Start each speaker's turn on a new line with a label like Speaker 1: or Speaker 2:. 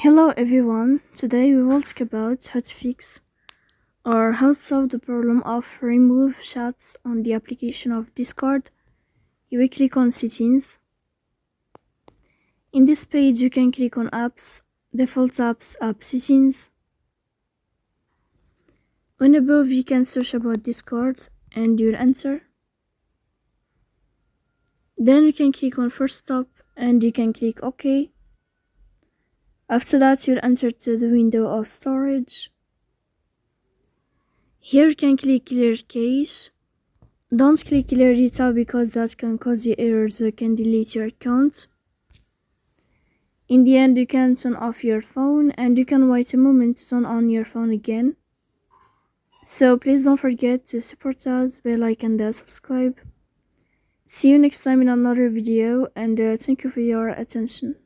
Speaker 1: Hello everyone, today we will talk about how to fix or how to solve the problem of remove chats on the application of Discord. You will click on settings. In this page you can click on apps, default apps, app settings. On above you can search about Discord and you'll enter. Then you can click on first stop and you can click OK. After that you'll enter to the window of storage. Here you can click clear cache. Don't click clear data because that can cause you errors or can delete your account. In the end you can turn off your phone and you can wait a moment to turn on your phone again. So please don't forget to support us by like and subscribe. See you next time in another video and thank you for your attention.